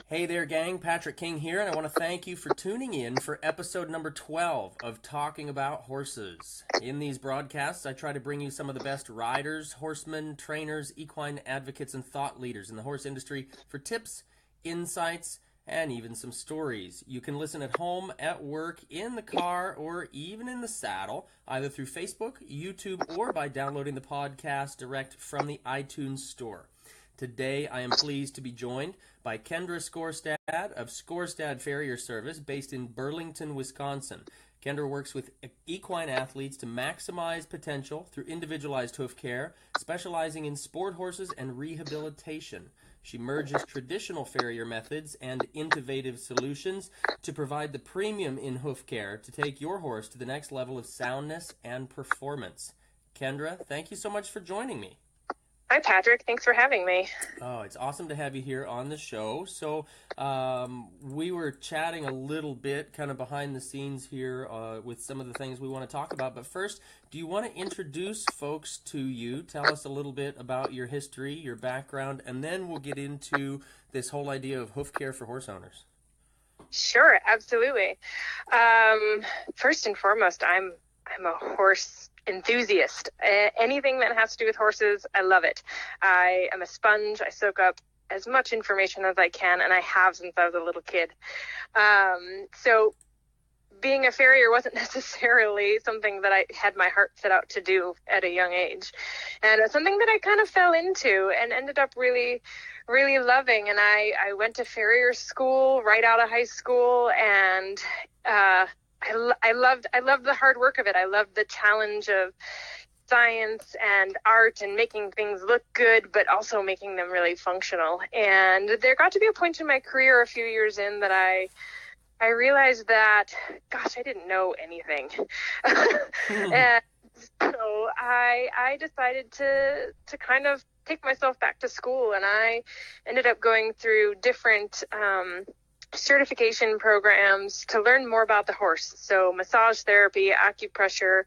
Hey there, gang. Patrick King here, and I want to thank you for tuning in for episode number 12 of Talking About Horses. In these broadcasts, I try to bring you some of the best riders, horsemen, trainers, equine advocates, and thought leaders in the horse industry for tips, insights, and even some stories. You can listen at home, at work, in the car, or even in the saddle, either through Facebook, YouTube, or by downloading the podcast direct from the iTunes store. Today, I am pleased to be joined by Kendra Skorstad of Skorstad Farrier Service, based in Burlington, Wisconsin. Kendra works with equine athletes to maximize potential through individualized hoof care, specializing in sport horses and rehabilitation. She merges traditional farrier methods and innovative solutions to provide the premium in hoof care to take your horse to the next level of soundness and performance. Kendra, thank you so much for joining me. Hi, Patrick. Thanks for having me. Oh, it's awesome to have you here on the show. So we were chatting a little bit kind of behind the scenes here with some of the things we want to talk about. But first, do you want to introduce folks to you? Tell us a little bit about your history, your background, and then we'll get into this whole idea of hoof care for horse owners. Sure, absolutely. First and foremost, I'm a horse enthusiast. Anything that has to do with horses, I love it. I am a sponge. I soak up as much information as I can, and I have since I was a little kid. So being a farrier wasn't necessarily something that I had my heart set out to do at a young age. And it's something that I kind of fell into and ended up really, really loving. And I went to farrier school right out of high school, and I loved the hard work of it. I loved the challenge of science and art and making things look good, but also making them really functional. And there got to be a point in my career a few years in that I realized that, gosh, I didn't know anything. And so I decided to kind of take myself back to school, and I ended up going through different certification programs to learn more about the horse. So massage therapy, acupressure,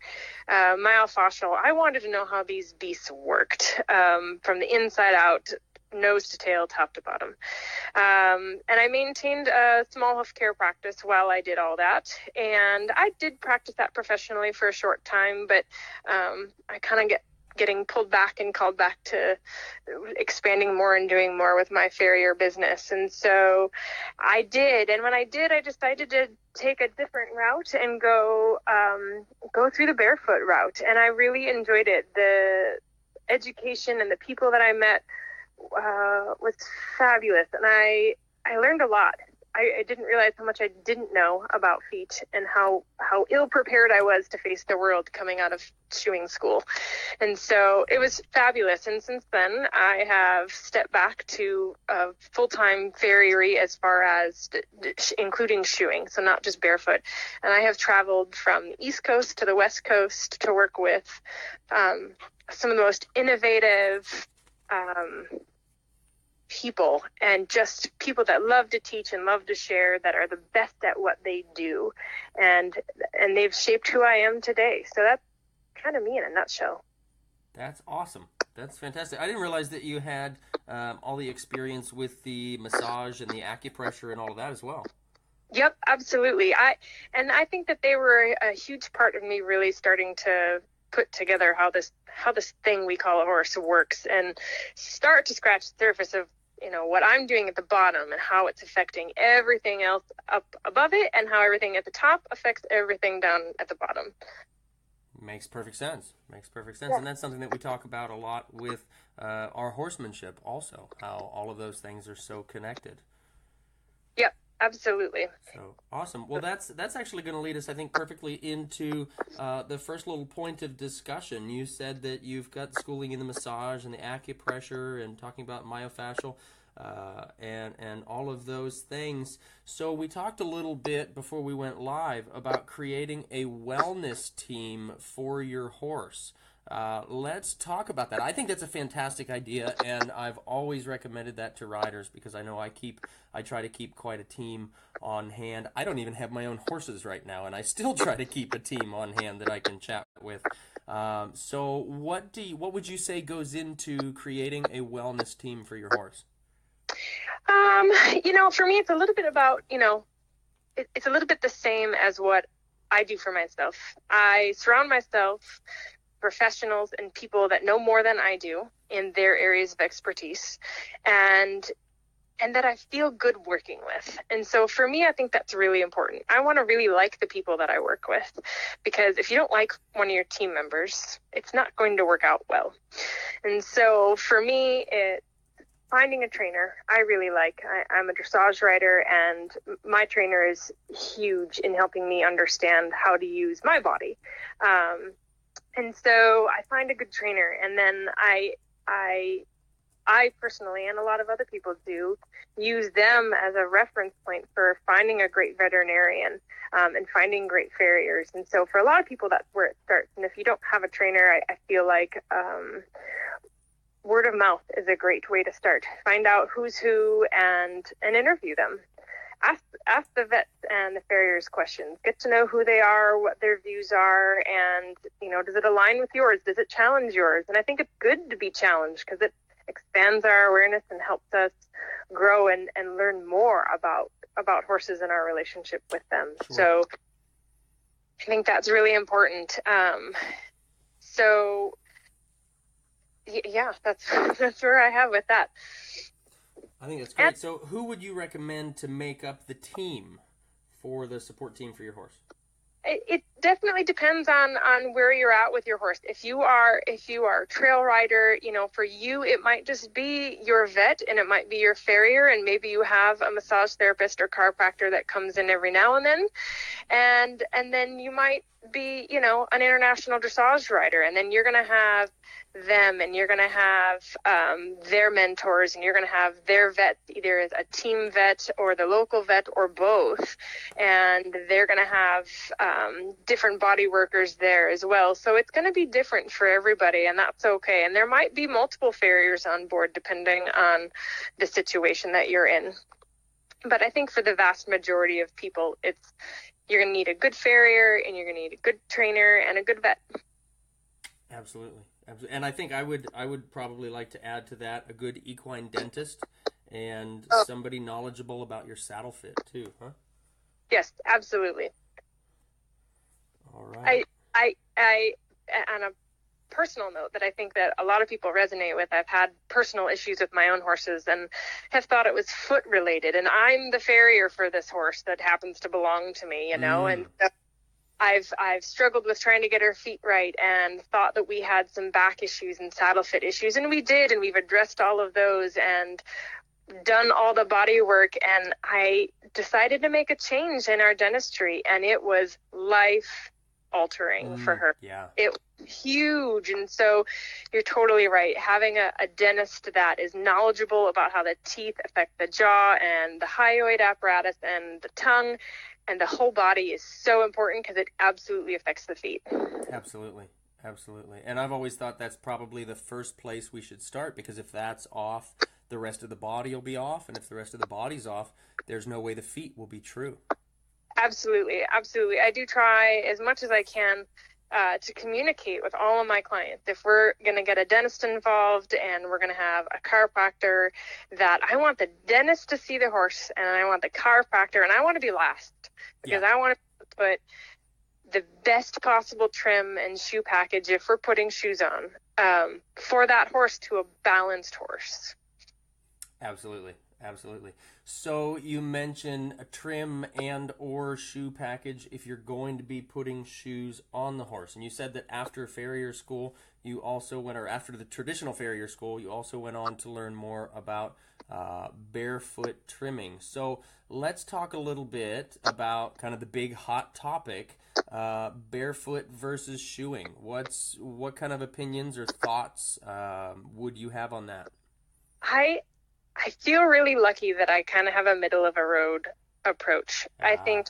myofascial. I wanted to know how these beasts worked from the inside out, nose to tail, top to bottom. And I maintained a small hoof care practice while I did all that. And I did practice that professionally for a short time, but I kind of getting pulled back and called back to expanding more and doing more with my farrier business. And so I did. And when I did, I decided to take a different route and go through the Barefoot route. And I really enjoyed it. The education and the people that I met was fabulous. And I learned a lot. I didn't realize how much I didn't know about feet and how ill prepared I was to face the world coming out of shoeing school. And so it was fabulous. And since then, I have stepped back to a full-time farriery as far as including shoeing, so not just barefoot. And I have traveled from the East Coast to the West Coast to work with some of the most innovative people, and just people that love to teach and love to share, that are the best at what they do, and they've shaped who I am today. So that's kind of me in a nutshell. That's awesome. That's fantastic. I didn't realize that you had all the experience with the massage and the acupressure and all of that as well. Yep, absolutely. I think that they were a huge part of me really starting to put together how this thing we call a horse works, and start to scratch the surface of what I'm doing at the bottom and how it's affecting everything else up above it, and how everything at the top affects everything down at the bottom. Makes perfect sense. Yeah. And that's something that we talk about a lot with our horsemanship also, how all of those things are so connected. Yep, absolutely. So awesome. Well, that's actually going to lead us, I think, perfectly into the first little point of discussion. You said that you've got schooling in the massage and the acupressure, and talking about myofascial and all of those things. So we talked a little bit before we went live about creating a wellness team for your horse. Let's talk about that. I think that's a fantastic idea, and I've always recommended that to riders, because I know I try to keep quite a team on hand. I don't even have my own horses right now, and I still try to keep a team on hand that I can chat with. So what would you say goes into creating a wellness team for your horse? For me, it's a little bit about, it's a little bit the same as what I do for myself. I surround myself professionals and people that know more than I do in their areas of expertise, and that I feel good working with. And so for me, I think that's really important. I want to really like the people that I work with, because if you don't like one of your team members, it's not going to work out well. And so for me, finding a trainer I really like. I'm a dressage rider, and my trainer is huge in helping me understand how to use my body. And so I find a good trainer, and then I personally, and a lot of other people do, use them as a reference point for finding a great veterinarian, and finding great farriers. And so for a lot of people, that's where it starts. And if you don't have a trainer, I feel like word of mouth is a great way to start. Find out who's who and interview them. Ask the vets and the farriers questions. Get to know who they are, what their views are, and, does it align with yours? Does it challenge yours? And I think it's good to be challenged, because it expands our awareness and helps us grow and learn more about horses and our relationship with them. Sure. So I think that's really important. So yeah, that's where I have with that. I think that's great. So who would you recommend to make up the team for the support team for your horse? It definitely depends on where you're at with your horse. If you are a trail rider, for you, it might just be your vet, and it might be your farrier, and maybe you have a massage therapist or chiropractor that comes in every now and then. And then you might be, an international dressage rider, and then you're going to have them, and you're going to have their mentors, and you're going to have their vet, either as a team vet or the local vet or both, and they're going to have different body workers there as well. So it's going to be different for everybody, and that's okay. And there might be multiple farriers on board depending on the situation that you're in. But I think for the vast majority of people, you're going to need a good farrier, and you're going to need a good trainer and a good vet. Absolutely. And I think I would probably like to add to that a good equine dentist and somebody knowledgeable about your saddle fit too, huh? Yes, absolutely. All right. I on a personal note that I think that a lot of people resonate with, I've had personal issues with my own horses and have thought it was foot related, and I'm the farrier for this horse that happens to belong to me, and so I've struggled with trying to get her feet right, and thought that we had some back issues and saddle fit issues, and we did, and we've addressed all of those and done all the body work, and I decided to make a change in our dentistry, and it was life altering for her. Yeah. It was huge. And so you're totally right. Having a dentist that is knowledgeable about how the teeth affect the jaw and the hyoid apparatus and the tongue and the whole body is so important, because it absolutely affects the feet. Absolutely. And I've always thought that's probably the first place we should start, because if that's off, the rest of the body will be off. And if the rest of the body's off, there's no way the feet will be true. Absolutely. I do try as much as I can to communicate with all of my clients. If we're going to get a dentist involved and we're going to have a chiropractor, that I want the dentist to see the horse, and I want the chiropractor, and I want to be last, because I want to put the best possible trim and shoe package, if we're putting shoes on, for that horse, to a balanced horse. Absolutely. So you mentioned a trim and or shoe package if you're going to be putting shoes on the horse. And you said that after farrier school, you also went, or after the traditional farrier school, you also went on to learn more about barefoot trimming. So let's talk a little bit about kind of the big hot topic, barefoot versus shoeing. What kind of opinions or thoughts would you have on that? I feel really lucky that I kind of have a middle of a road approach. I think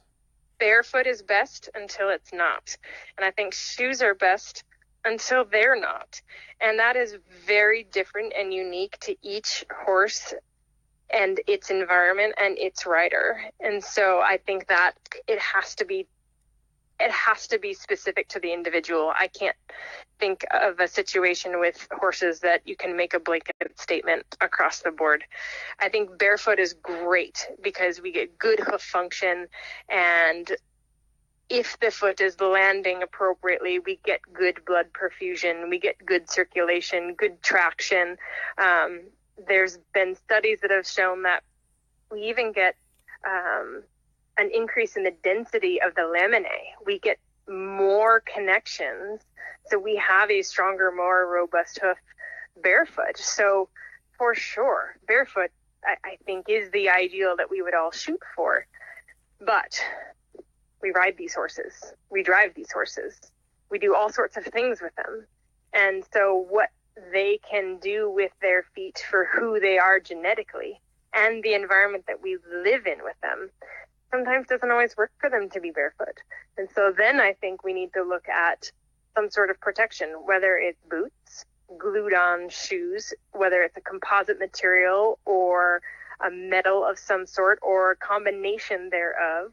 barefoot is best until it's not. And I think shoes are best until they're not. And that is very different and unique to each horse and its environment and its rider. And so I think that it has to be it has to be specific to the individual. I can't think of a situation with horses that you can make a blanket statement across the board. I think barefoot is great because we get good hoof function, and if the foot is landing appropriately, we get good blood perfusion, we get good circulation, good traction. There's been studies that have shown that we even get an increase in the density of the laminae. We get more connections, so we have a stronger, more robust hoof barefoot. So for sure, barefoot, I think, is the ideal that we would all shoot for. But we ride these horses, we drive these horses, we do all sorts of things with them. And so what they can do with their feet for who they are genetically and the environment that we live in with them sometimes doesn't always work for them to be barefoot. And so then I think we need to look at some sort of protection, whether it's boots, glued on shoes, whether it's a composite material or a metal of some sort or a combination thereof.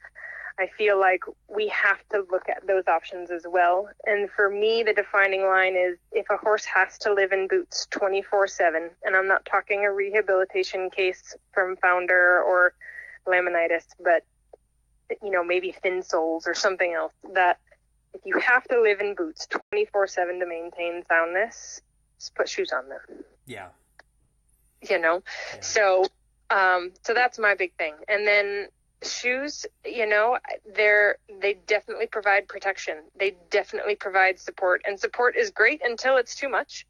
I feel like we have to look at those options as well. And for me, the defining line is if a horse has to live in boots 24/7, and I'm not talking a rehabilitation case from founder or laminitis, but maybe thin soles or something else, that if you have to live in boots 24/7 to maintain soundness, just put shoes on them. Yeah. Yeah. So that's my big thing. And then shoes, they definitely provide protection. They definitely provide support, and support is great until it's too much.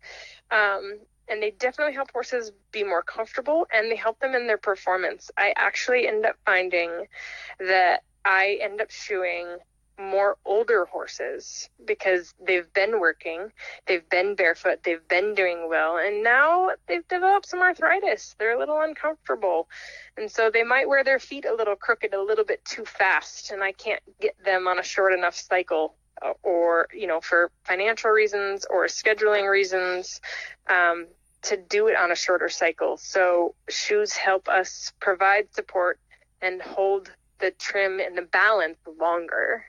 And they definitely help horses be more comfortable, and they help them in their performance. I actually end up finding that I end up shoeing more older horses because they've been working, they've been barefoot, they've been doing well, and now they've developed some arthritis. They're a little uncomfortable, and so they might wear their feet a little crooked a little bit too fast, and I can't get them on a short enough cycle, or for financial reasons or scheduling reasons, to do it on a shorter cycle. So shoes help us provide support and hold the trim and the balance longer.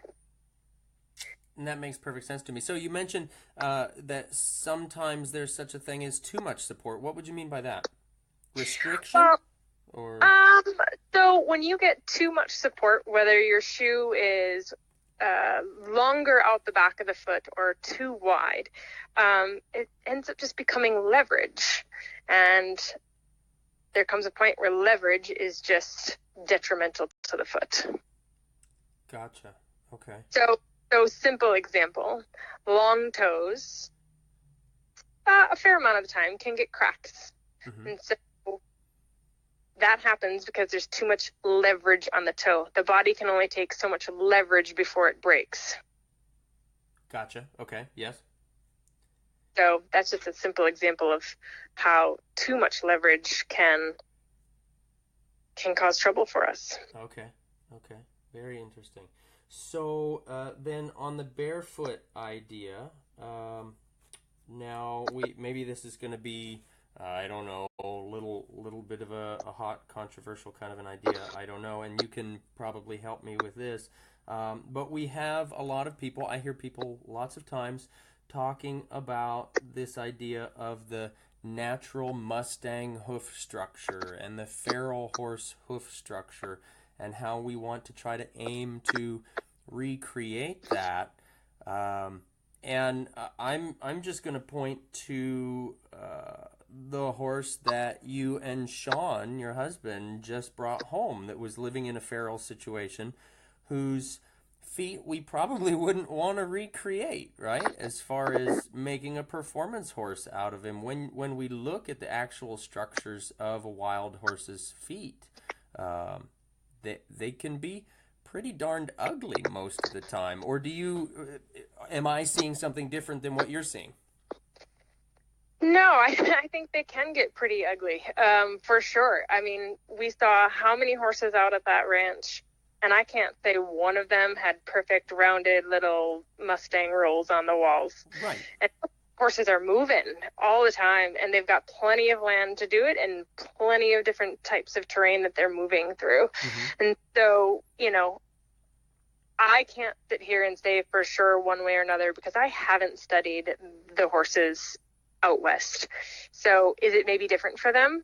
And that makes perfect sense to me. So you mentioned that sometimes there's such a thing as too much support. What would you mean by that? Restriction? So when you get too much support, whether your shoe is longer out the back of the foot or too wide, it ends up just becoming leverage. And there comes a point where leverage is just detrimental to the foot. Gotcha. Okay. So simple example, long toes, a fair amount of the time can get cracks. Mm-hmm. And so that happens because there's too much leverage on the toe. The body can only take so much leverage before it breaks. Gotcha. Okay. Yes. So that's just a simple example of how too much leverage can cause trouble for us. Okay. Very interesting. So then on the barefoot idea, now maybe this is going to be, I don't know, a little bit of a hot, controversial kind of an idea. I don't know, and you can probably help me with this. But we have a lot of people, I hear people lots of times talking about this idea of the natural Mustang hoof structure and the feral horse hoof structure, and how we want to try to aim to recreate that. And I'm just going to point to the horse that you and Sean, your husband, just brought home that was living in a feral situation, whose feet we probably wouldn't want to recreate, right? As far as making a performance horse out of him. When we look at the actual structures of a wild horse's feet, they can be pretty darned ugly most of the time. Or am I seeing something different than what you're seeing? No, I think they can get pretty ugly, for sure. I mean, we saw how many horses out at that ranch, and I can't say one of them had perfect rounded little Mustang rolls on the walls. Right. And horses are moving all the time, and they've got plenty of land to do it and plenty of different types of terrain that they're moving through. Mm-hmm. And so, I can't sit here and say for sure one way or another because I haven't studied the horses out west. So is it maybe different for them?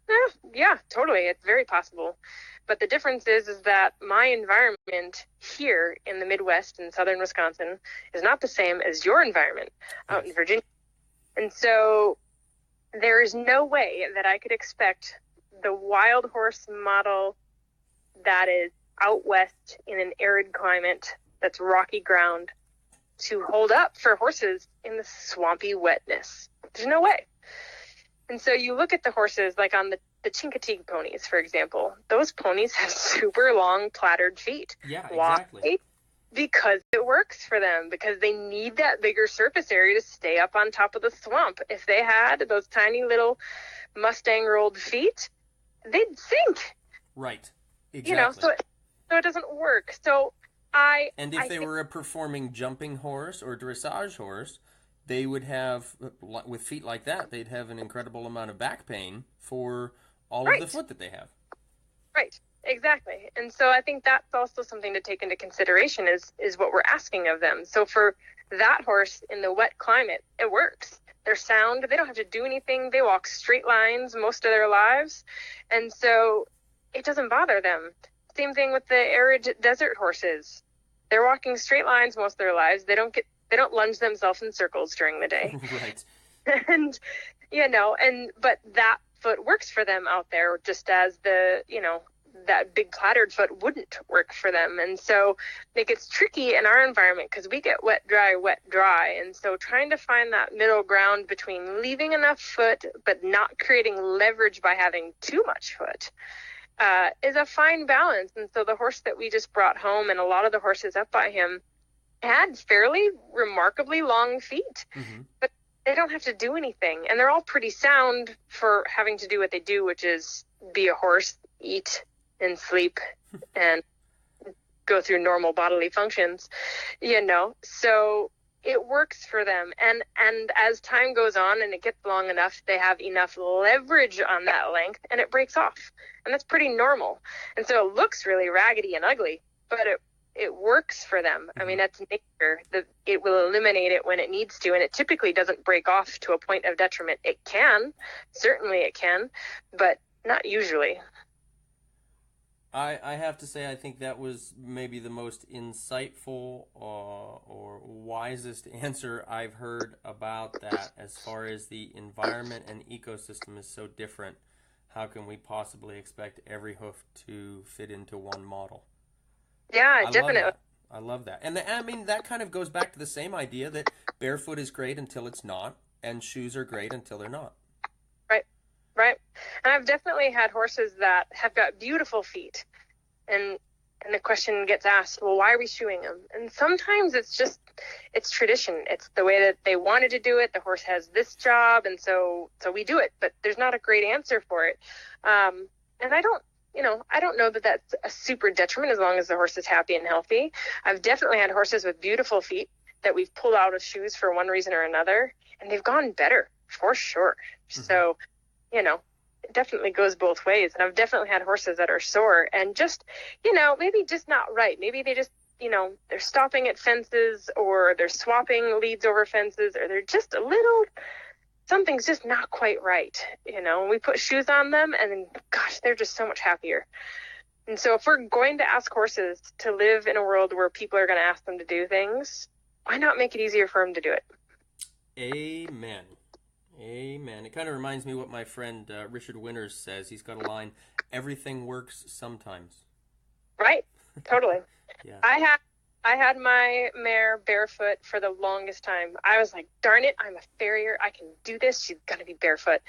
Yeah, totally. It's very possible. But the difference is that my environment here in the Midwest in southern Wisconsin is not the same as your environment out in Virginia. And so there is no way that I could expect the wild horse model that is out west in an arid climate that's rocky ground to hold up for horses in the swampy wetness. There's no way. And so you look at the horses like on the Chincoteague ponies, for example. Those ponies have super long plaited feet. Yeah, exactly. Why? Because it works for them, because they need that bigger surface area to stay up on top of the swamp. If they had those tiny little Mustang rolled feet, they'd sink. Right. Exactly. You know, so it doesn't work. So And if they were a performing jumping horse or dressage horse, they would have, with feet like that, they'd have an incredible amount of back pain for all of the foot that they have. Right. Exactly. And so I think that's also something to take into consideration is what we're asking of them. So for that horse in the wet climate, it works. They're sound. They don't have to do anything. They walk straight lines most of their lives. And so it doesn't bother them. Same thing with the arid desert horses. They're walking straight lines most of their lives. They don't lunge themselves in circles during the day. Right. And, but that foot works for them out there, just as that big plaited foot wouldn't work for them. And so it gets tricky in our environment because we get wet, dry. And so trying to find that middle ground between leaving enough foot, but not creating leverage by having too much foot is a fine balance. And so the horse that we just brought home, and a lot of the horses up by him, had fairly remarkably long feet, but they don't have to do anything. And they're all pretty sound for having to do what they do, which is be a horse, eat and sleep and go through normal bodily functions, so it works for them. And as time goes on and it gets long enough, they have enough leverage on that length and it breaks off. And that's pretty normal. And so it looks really raggedy and ugly, but it works for them. I mean, that's nature. It will eliminate it when it needs to, and it typically doesn't break off to a point of detriment. It can, certainly it can, but not usually. I have to say, I think that was maybe the most insightful or wisest answer I've heard about that. As far as the environment and ecosystem is so different, how can we possibly expect every hoof to fit into one model? Yeah, definitely. I love that. And that kind of goes back to the same idea that barefoot is great until it's not, and shoes are great until they're not. Right. And I've definitely had horses that have got beautiful feet. And the question gets asked, well, why are we shoeing them? And sometimes it's tradition. It's the way that they wanted to do it. The horse has this job, and so we do it. But there's not a great answer for it. And I don't know that that's a super detriment as long as the horse is happy and healthy. I've definitely had horses with beautiful feet that we've pulled out of shoes for one reason or another, and they've gone better for sure. So, it definitely goes both ways. And I've definitely had horses that are sore and just, maybe just not right. Maybe they just, they're stopping at fences, or they're swapping leads over fences, or they're just something's just not quite right. We put shoes on them and then, gosh, they're just so much happier. And so if we're going to ask horses to live in a world where people are going to ask them to do things, why not make it easier for them to do it? Amen. It kind of reminds me what my friend Richard Winters says. He's got a line, everything works sometimes. Right. Totally. Yeah. I had my mare barefoot for the longest time. I was like, darn it, I'm a farrier. I can do this. She's going to be barefoot.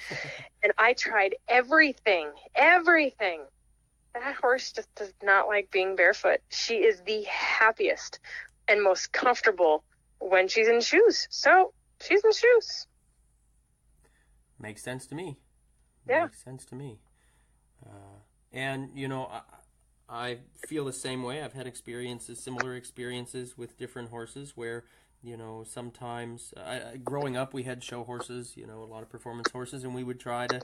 And I tried everything. That horse just does not like being barefoot. She is the happiest and most comfortable when she's in shoes. So she's in shoes. Makes sense to me. Yeah. Makes sense to me. And, I feel the same way. I've had similar experiences with different horses where, sometimes growing up we had show horses, a lot of performance horses, and we would try to,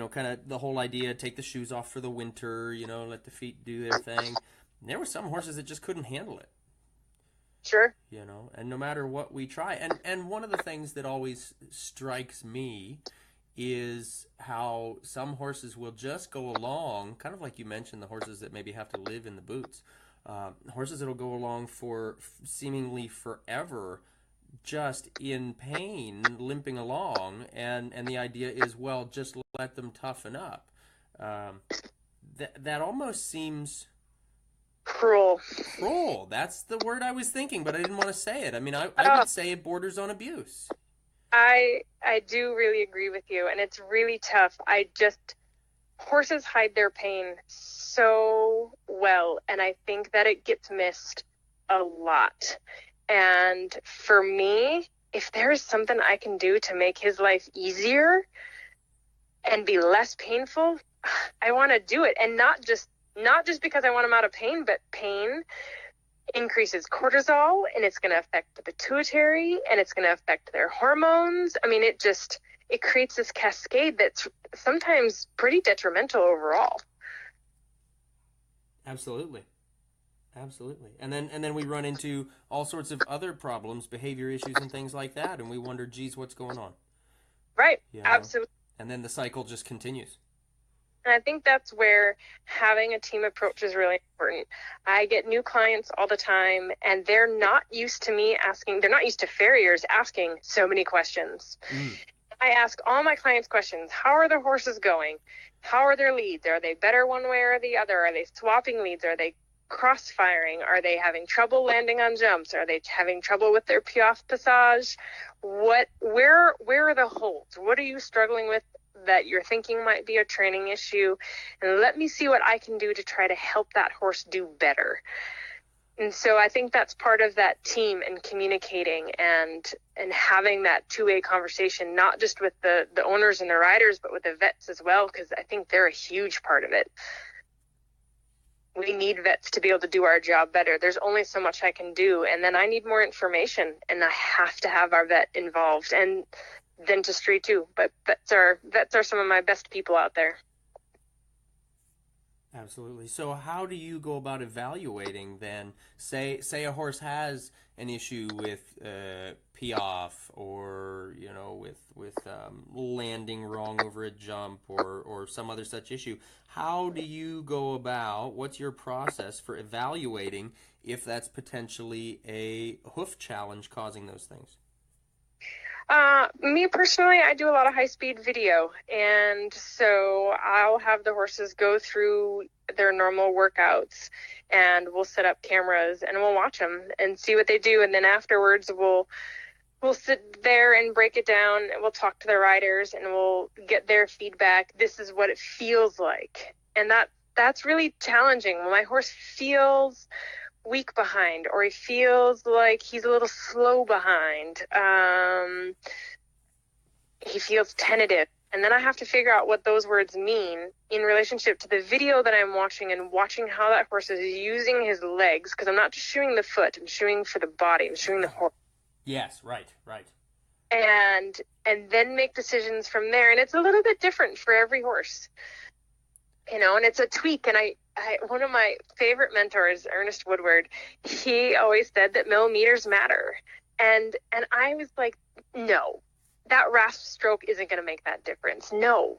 kind of the whole idea, take the shoes off for the winter, let the feet do their thing. And there were some horses that just couldn't handle it. Sure. And no matter what we try. And one of the things that always strikes me is how some horses will just go along, kind of like you mentioned, the horses that maybe have to live in the boots. Horses that'll go along for seemingly forever, just in pain, limping along, and the idea is, well, just let them toughen up. That almost seems Cruel. cruel. That's the word I was thinking, but I didn't want to say it. I mean, I would say it borders on abuse. I do really agree with you, and it's really tough. Horses hide their pain so well, and I think that it gets missed a lot. And for me, if there's something I can do to make his life easier and be less painful, I want to do it. And not just because I want him out of pain, but pain increases cortisol, and it's going to affect the pituitary, and it's going to affect their hormones. I mean, it creates this cascade that's sometimes pretty detrimental overall. Absolutely. And then we run into all sorts of other problems, behavior issues and things like that, and we wonder, geez, what's going on? Right. Absolutely. And then the cycle just continues. And I think that's where having a team approach is really important. I get new clients all the time, and they're not used to farriers asking so many questions. I ask all my clients questions. How are their horses going? How are their leads? Are they better one way or the other? Are they swapping leads? Are they cross-firing? Are they having trouble landing on jumps? Are they having trouble with their piaffe passage? Where are the holds? What are you struggling with that you're thinking might be a training issue? And let me see what I can do to try to help that horse do better. And so I think that's part of that team and communicating and having that two-way conversation, not just with the owners and the riders, but with the vets as well, because I think they're a huge part of it. We need vets to be able to do our job better. There's only so much I can do, and then I need more information, and I have to have our vet involved, and dentistry too. But vets are some of my best people out there. Absolutely. So how do you go about evaluating then? Say a horse has an issue with piaffe, or with landing wrong over a jump, or some other such issue. How do you go about? What's your process for evaluating if that's potentially a hoof challenge causing those things? Me personally, I do a lot of high-speed video, and so I'll have the horses go through their normal workouts, and we'll set up cameras and we'll watch them and see what they do, and then afterwards we'll sit there and break it down, and we'll talk to the riders and we'll get their feedback. This is what it feels like, and that's really challenging. When my horse feels weak behind, or he feels like he's a little slow behind, he feels tentative, and then I have to figure out what those words mean in relationship to the video that I'm watching, and watching how that horse is using his legs, because I'm not just shoeing the foot, I'm shoeing for the body, I'm shoeing the horse. Yes, right. And then make decisions from there, and it's a little bit different for every horse, and it's a tweak. And I one of my favorite mentors, Ernest Woodward, he always said that millimeters matter. And I was like, no, that rasp stroke isn't going to make that difference. No.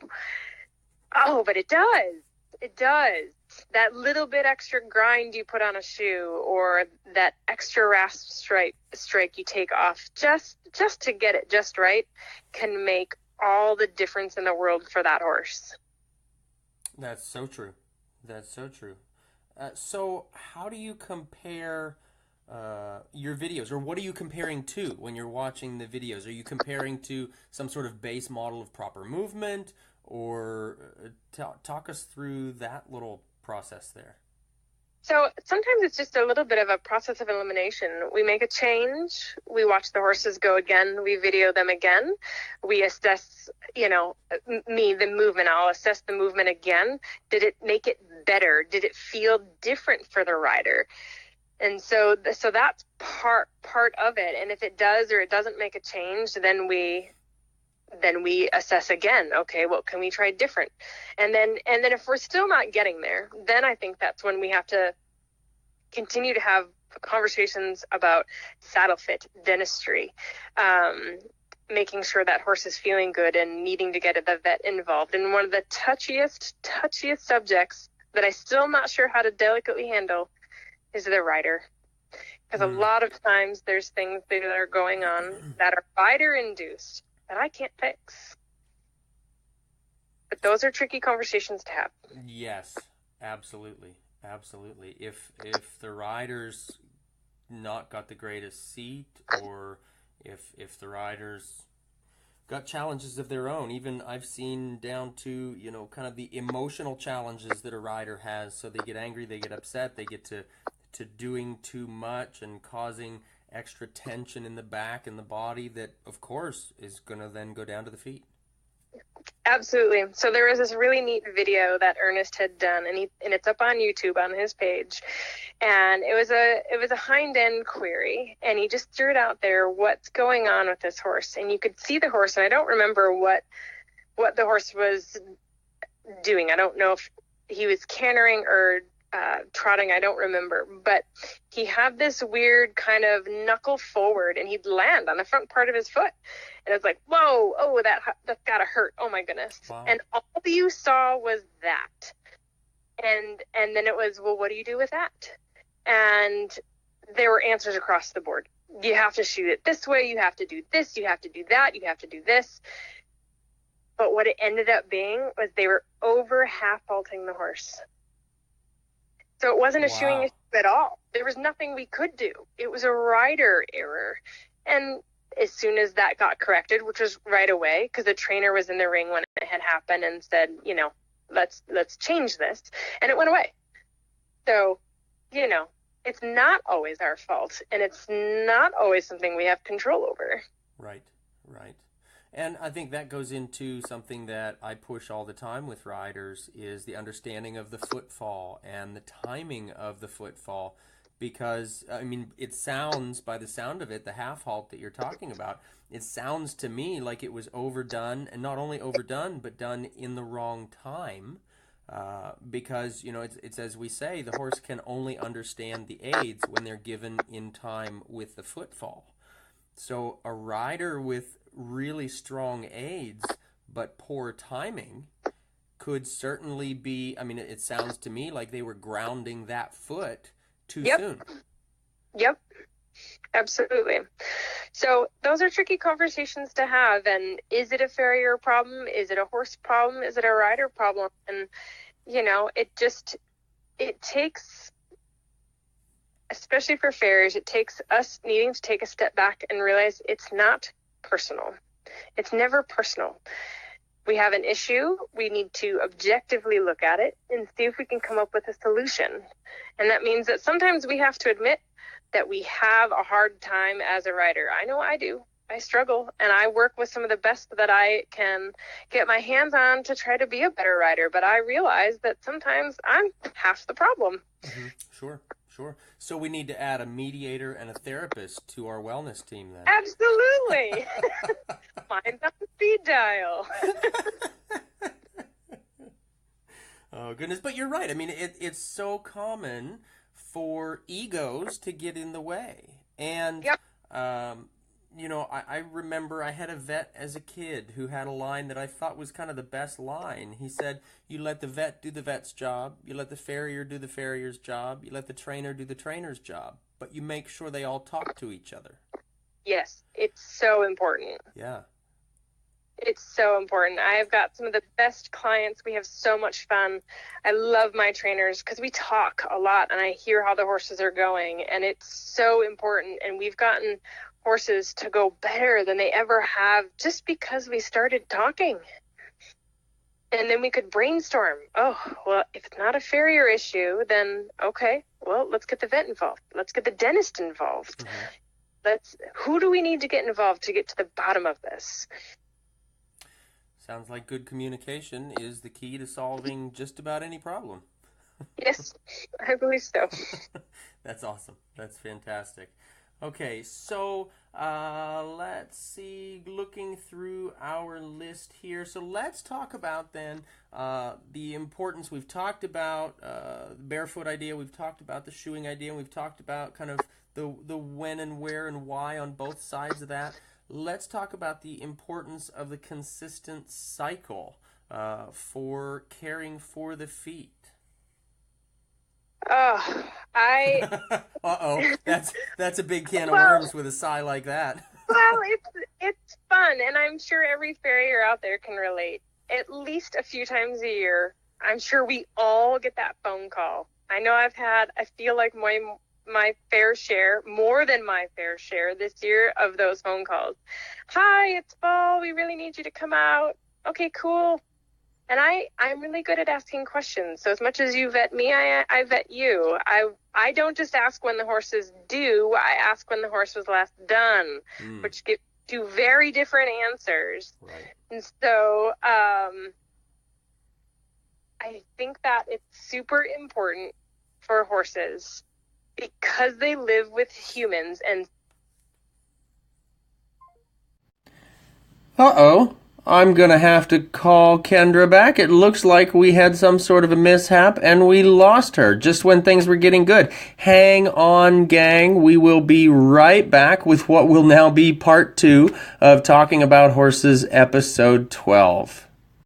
Oh, but it does. It does. That little bit extra grind you put on a shoe, or that extra rasp strike you take off just to get it just right, can make all the difference in the world for that horse. That's so true. So how do you compare your videos, or what are you comparing to when you're watching the videos? Are you comparing to some sort of base model of proper movement, or talk us through that little process there? So sometimes it's just a little bit of a process of elimination. We make a change, we watch the horses go again, we video them again, we assess, the movement. I'll assess the movement again. Did it make it better? Did it feel different for the rider? And so that's part of it. And if it does or it doesn't make a change, then we assess again. Okay, well, can we try different? And then if we're still not getting there, then I think that's when we have to continue to have conversations about saddle fit, dentistry, making sure that horse is feeling good and needing to get the vet involved. And one of the touchiest subjects that I still am not sure how to delicately handle is the rider. Because a lot of times there's things that are going on that are rider induced that I can't fix. But those are tricky conversations to have. Yes, absolutely. Absolutely. If the rider's not got the greatest seat, or if the rider's got challenges of their own, even I've seen down to, you know, kind of the emotional challenges that a rider has. So they get angry, they get upset, they get to doing too much and causing extra tension in the back and the body that, of course, is going to then go down to the feet. Absolutely. So there was this really neat video that Ernest had done, and it's up on YouTube on his page. And it was a hind end query, and he just threw it out there, what's going on with this horse. And you could see the horse, and I don't remember what the horse was doing. I don't know if he was cantering or trotting, I don't remember, but he had this weird kind of knuckle forward, and he'd land on the front part of his foot, and it's like, whoa, oh, that's gotta hurt, oh my goodness. Wow. And all you saw was that, and then it was, well, what do you do with that? And there were answers across the board. You have to shoot it this way, you have to do this, you have to do that, you have to do this. But what it ended up being was they were over half faulting the horse. So it wasn't a shoeing issue at all. There was nothing we could do. It was a rider error. And as soon as that got corrected, which was right away, because the trainer was in the ring when it had happened and said, you know, let's change this. And it went away. So, you know, it's not always our fault. And it's not always something we have control over. Right, right. And I think that goes into something that I push all the time with riders, is the understanding of the footfall and the timing of the footfall. Because, I mean, it sounds, by the sound of it, the half halt that you're talking about, it sounds to me like it was overdone, and not only overdone, but done in the wrong time. Because, you know, it's as we say, the horse can only understand the aids when they're given in time with the footfall. So a rider with really strong aids but poor timing could certainly be, I mean, it sounds to me like they were grounding that foot too soon. Yep, absolutely. So those are tricky conversations to have. And is it a farrier problem? Is it a horse problem? Is it a rider problem? And, you know, it takes, especially for farriers, it takes us needing to take a step back and realize it's not personal. It's never personal. We have an issue. We need to objectively look at it and see if we can come up with a solution. And that means that sometimes we have to admit that we have a hard time as a rider. I know I do. I struggle, and I work with some of the best that I can get my hands on to try to be a better rider. But I realize that sometimes I'm half the problem. Mm-hmm. Sure. So we need to add a mediator and a therapist to our wellness team then. Absolutely. Mine's on speed dial. Oh, goodness. But you're right. I mean, it's so common for egos to get in the way. And, you know, I remember I had a vet as a kid who had a line that I thought was kind of the best line. He said, you let the vet do the vet's job, you let the farrier do the farrier's job, you let the trainer do the trainer's job, but you make sure they all talk to each other. Yes, it's so important. Yeah. It's so important. I have got some of the best clients. We have so much fun. I love my trainers because we talk a lot and I hear how the horses are going, and it's so important. And we've gotten horses to go better than they ever have just because we started talking. And then we could brainstorm. Oh, well, if it's not a farrier issue, then okay, well, let's get the vet involved. Let's get the dentist involved. Who do we need to get involved to get to the bottom of this? Sounds like good communication is the key to solving just about any problem. Yes, I believe so. That's awesome. That's fantastic. Okay, so let's see, looking through our list here. So let's talk about then the importance. We've talked about the barefoot idea, we've talked about the shoeing idea, and we've talked about kind of the when and where and why on both sides of that. Let's talk about the importance of the consistent cycle for caring for the feet. Oh, I Uh-oh, that's a big can of worms with a sigh like that. well, it's fun, and I'm sure every farrier out there can relate. At least a few times a year, I'm sure we all get that phone call. I know I feel like my fair share, more than my fair share this year of those phone calls. Hi, it's fall. We really need you to come out. Okay, cool. And I'm really good at asking questions. So as much as you vet me, I vet you. I don't just ask when the horse is due. I ask when the horse was last done, which get two very different answers. Right. And so I think that it's super important for horses because they live with humans. And Uh-oh. I'm going to have to call Kendra back. It looks like we had some sort of a mishap and we lost her just when things were getting good. Hang on, gang. We will be right back with what will now be part 2 of Talking About Horses, episode 12.